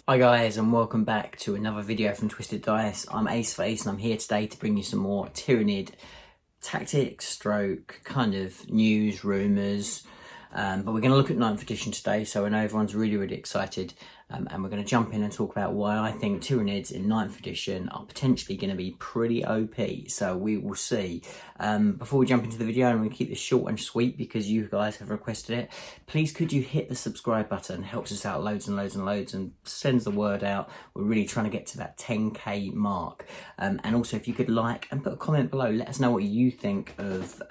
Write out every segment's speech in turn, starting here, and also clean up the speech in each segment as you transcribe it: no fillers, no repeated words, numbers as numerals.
Hi guys, and welcome back to another video from Twisted Dice. I'm Aceface and I'm here today to bring you some more Tyranid tactics, stroke, kind of news, rumours. But we're going to look at 9th edition today, so I know everyone's really excited. And we're going to jump in and talk about why I think Tyranids in 9th edition are potentially going to be pretty OP. So we will see. Before we jump into the video, I'm going to keep this short and sweet because you guys have requested it. Please could you hit the subscribe button? It helps us out loads and sends the word out. We're really trying to get to that 10k mark. And also if you could like and put a comment below, let us know what you think of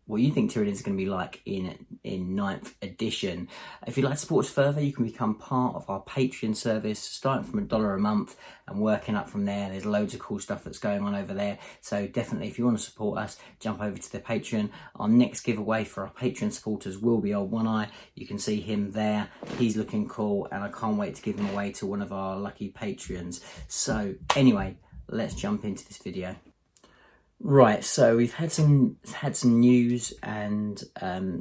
what you think Tyranids is going to be like in 9th edition. If you'd like to support us further, you can become part of our Patreon service, starting from $1 a month and working up from there. There's loads of cool stuff that's going on over there, so definitely if you want to support us, jump over to the Patreon. Our next giveaway for our Patreon supporters will be Old One Eye. You can see him there, he's looking cool, and I can't wait to give him away to one of our lucky Patreons. So anyway, let's jump into this video. Right, so we've had some news and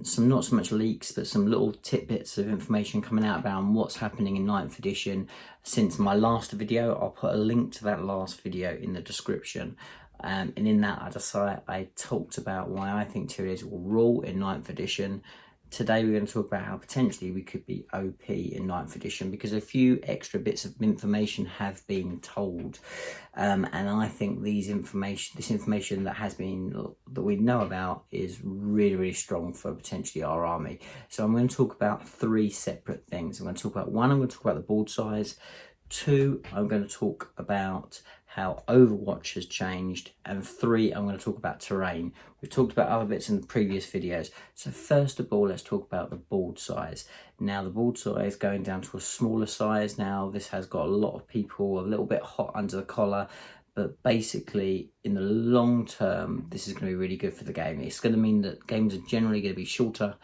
some not so much leaks, but some little tidbits of information coming out about what's happening in 9th edition since my last video. I'll put a link to that last video in the description. And in that I talked about why I think Tyranids will rule in 9th edition. Today we're going to talk about how potentially we could be OP in 9th edition because a few extra bits of information have been told, and I think this information that we know about is really strong for potentially our army. So I'm going to talk about 3 separate things. I'm going to talk about 1, I'm going to talk about the board size. 2, I'm going to talk about how Overwatch has changed, and 3, I'm going to talk about terrain. We've talked about other bits in the previous videos. So first of all, let's talk about the board size. Now the board size going down to a smaller size now. This has got a lot of people a little bit hot under the collar, but basically in the long term this is going to be really good for the game. It's going to mean that games are generally going to be shorter.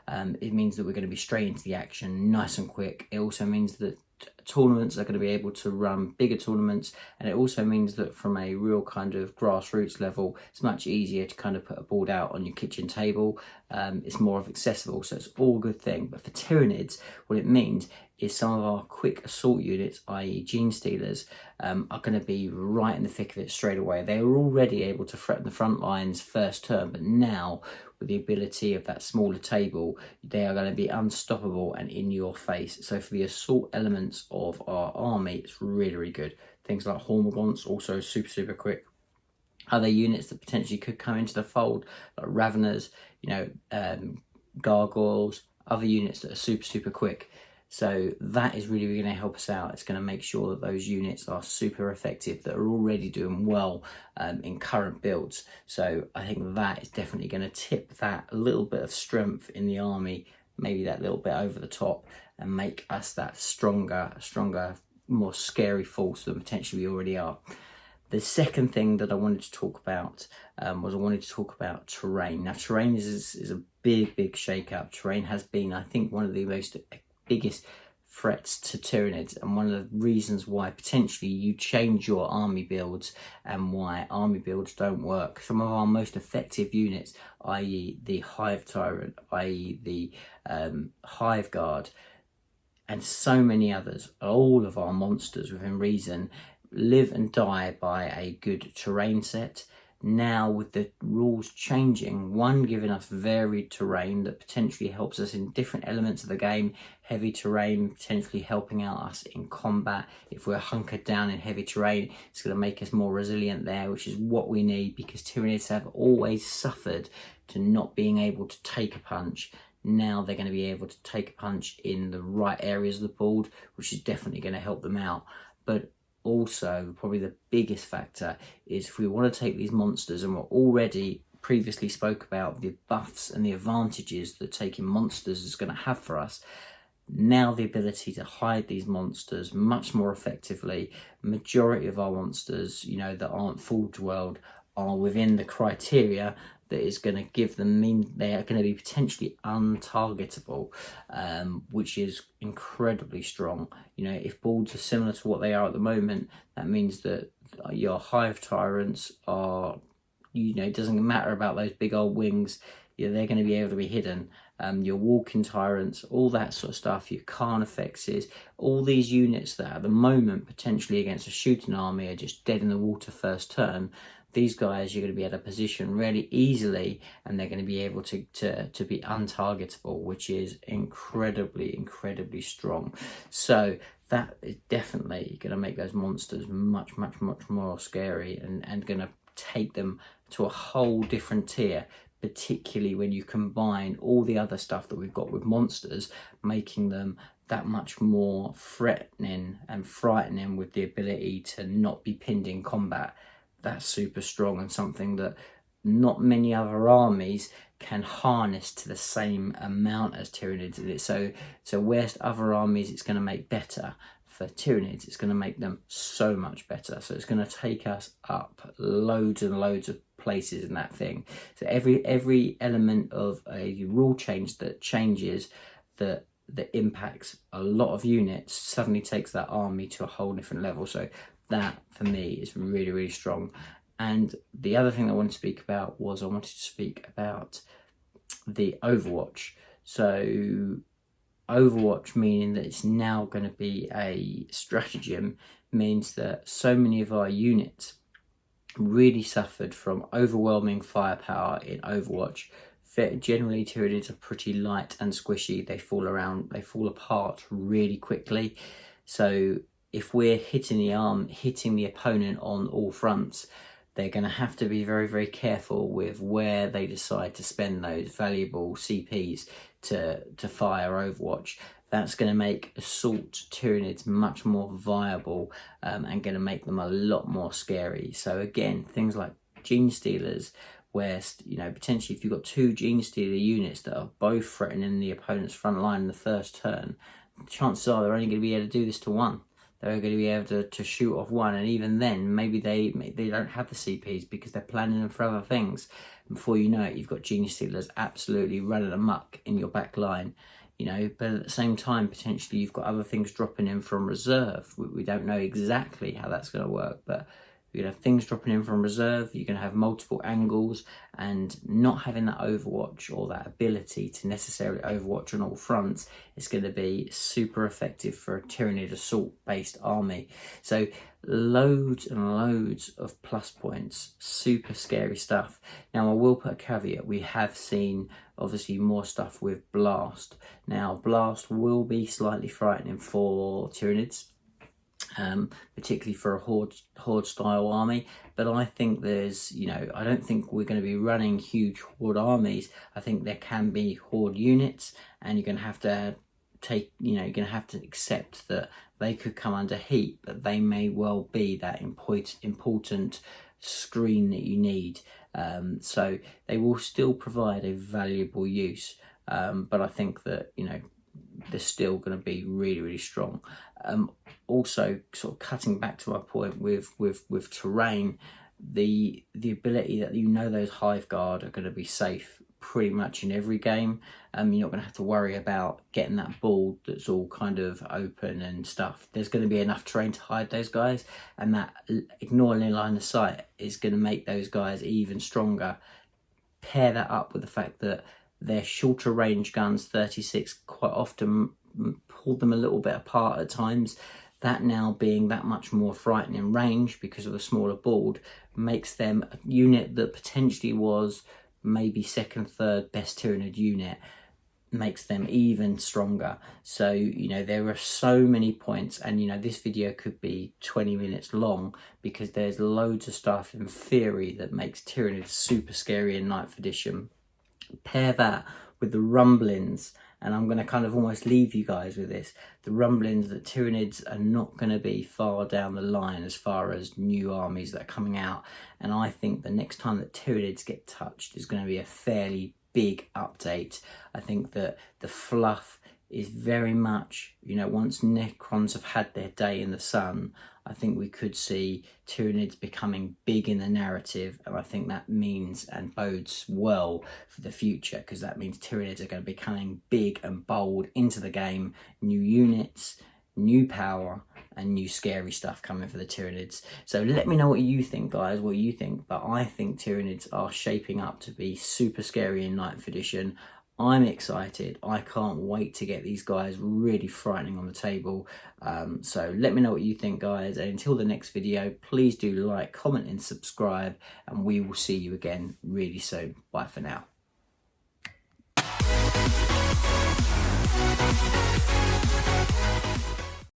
It means that we're going to be straight into the action nice and quick. It also means that tournaments are going to be able to run bigger tournaments, and it also means that from a real kind of grassroots level it's much easier to kind of put a board out on your kitchen table. It's more accessible, so it's all a good thing. But for Tyranids, what it means is some of our quick assault units, i.e. Gene Stealers, are going to be right in the thick of it straight away. They were already able to threaten the front lines first turn, but now with the ability of that smaller table, they are going to be unstoppable and in your face. So for the assault elements of our army, it's really good. Things like Hormagaunts, also super quick. Other units that potentially could come into the fold, like Raveners, Gargoyles, other units that are super quick. So that is really going to help us out. It's going to make sure that those units are super effective, that are already doing well in current builds. So I think that is definitely going to tip that little bit of strength in the army, maybe that little bit over the top, and make us that stronger, more scary force than potentially we already are. The second thing that I wanted to talk about was terrain. Now terrain is a big shake-up. Terrain has been, I think, one of the biggest threats to Tyranids, and one of the reasons why potentially you change your army builds and why army builds don't work. Some of our most effective units, i.e. the Hive Tyrant, i.e. the Hive Guard, and so many others, all of our monsters within reason, live and die by a good terrain set. Now with the rules changing, 1 giving us varied terrain that potentially helps us in different elements of the game, heavy terrain potentially helping out us in combat. If we're hunkered down in heavy terrain, it's going to make us more resilient there, which is what we need because Tyranids have always suffered to not being able to take a punch. Now they're going to be able to take a punch in the right areas of the board, which is definitely going to help them out. But also, probably the biggest factor is if we want to take these monsters, and we're already previously spoke about the buffs and the advantages that taking monsters is going to have for us. Now the ability to hide these monsters much more effectively. Majority of our monsters, that aren't Forge World, are within the criteria that is going to give them, mean they are going to be potentially untargetable, which is incredibly strong. If boards are similar to what they are at the moment, that means that your Hive Tyrants are, it doesn't matter about those big old wings, they're going to be able to be hidden. your walking tyrants, all that sort of stuff, your carnifexes, all these units that at the moment potentially against a shooting army are just dead in the water first turn. These guys you're going to be able to position really easily, and they're going to be able to be untargetable, which is incredibly strong. So that is definitely going to make those monsters much more scary, and going to take them to a whole different tier, particularly when you combine all the other stuff that we've got with monsters, making them that much more threatening and frightening with the ability to not be pinned in combat. That's super strong, and something that not many other armies can harness to the same amount as Tyranids. So whereas other armies it's going to make better, for Tyranids it's going to make them so much better. So it's going to take us up loads and loads of places in that thing. So every element of a rule change that changes that impacts a lot of units suddenly takes that army to a whole different level. So that for me is really strong. And the other thing I wanted to speak about was I wanted to speak about the Overwatch. So Overwatch, meaning that it's now going to be a stratagem, means that so many of our units really suffered from overwhelming firepower in Overwatch. Generally, Tyranids are pretty light and squishy. They fall apart really quickly. So if we're hitting the opponent on all fronts, they're going to have to be very careful with where they decide to spend those valuable CPs to fire Overwatch. That's going to make assault Tyranids much more viable, and going to make them a lot more scary. So again, things like Gene Stealers, where potentially if you've got 2 Gene Stealer units that are both threatening the opponent's front line in the first turn, chances are they're only going to be able to do this to one. They're going to be able to shoot off one, and even then, maybe they don't have the CPs because they're planning them for other things. And before you know it, you've got Gene Stealers absolutely running amok in your back line. But at the same time, potentially you've got other things dropping in from reserve. We don't know exactly how that's going to work, but you're going to have things dropping in from reserve, you're going to have multiple angles, and not having that Overwatch or that ability to necessarily Overwatch on all fronts is going to be super effective for a Tyranid assault-based army. So loads and loads of plus points, super scary stuff. Now I will put a caveat, we have seen obviously more stuff with Blast. Now Blast will be slightly frightening for Tyranids, particularly for a horde style army, but I think there's I don't think we're going to be running huge horde armies. I think there can be horde units, and you're going to have to you're going to have to accept that they could come under heat, but they may well be that important screen that you need. So they will still provide a valuable use, but I think that they're still going to be really strong. Also, sort of cutting back to my point with terrain, the ability that those Hive Guard are going to be safe pretty much in every game. You're not going to have to worry about getting that board that's all kind of open and stuff. There's going to be enough terrain to hide those guys, and that ignoring line of sight is going to make those guys even stronger. Pair that up with the fact that their shorter range guns, 36, quite often pulled them a little bit apart at times. That now being that much more frightening range because of the smaller board makes them a unit that potentially was maybe second, third best Tyranid unit, makes them even stronger. So there are so many points, and this video could be 20 minutes long because there's loads of stuff in theory that makes Tyranid super scary in 9th edition. Pair that with the rumblings, and I'm going to kind of almost leave you guys with this, the rumblings that Tyranids are not going to be far down the line as far as new armies that are coming out. And I think the next time that Tyranids get touched is going to be a fairly big update. I think that the fluff is very much, once Necrons have had their day in the sun, I think we could see Tyranids becoming big in the narrative, and I think that means and bodes well for the future, because that means Tyranids are going to be becoming big and bold into the game, new units, new power, and new scary stuff coming for the Tyranids. So let me know what you think, guys, what you think, but I think Tyranids are shaping up to be super scary in 9th edition. I'm excited. I can't wait to get these guys really frightening on the table. So let me know what you think, guys. And until the next video, please do like, comment and subscribe. And we will see you again really soon. Bye for now.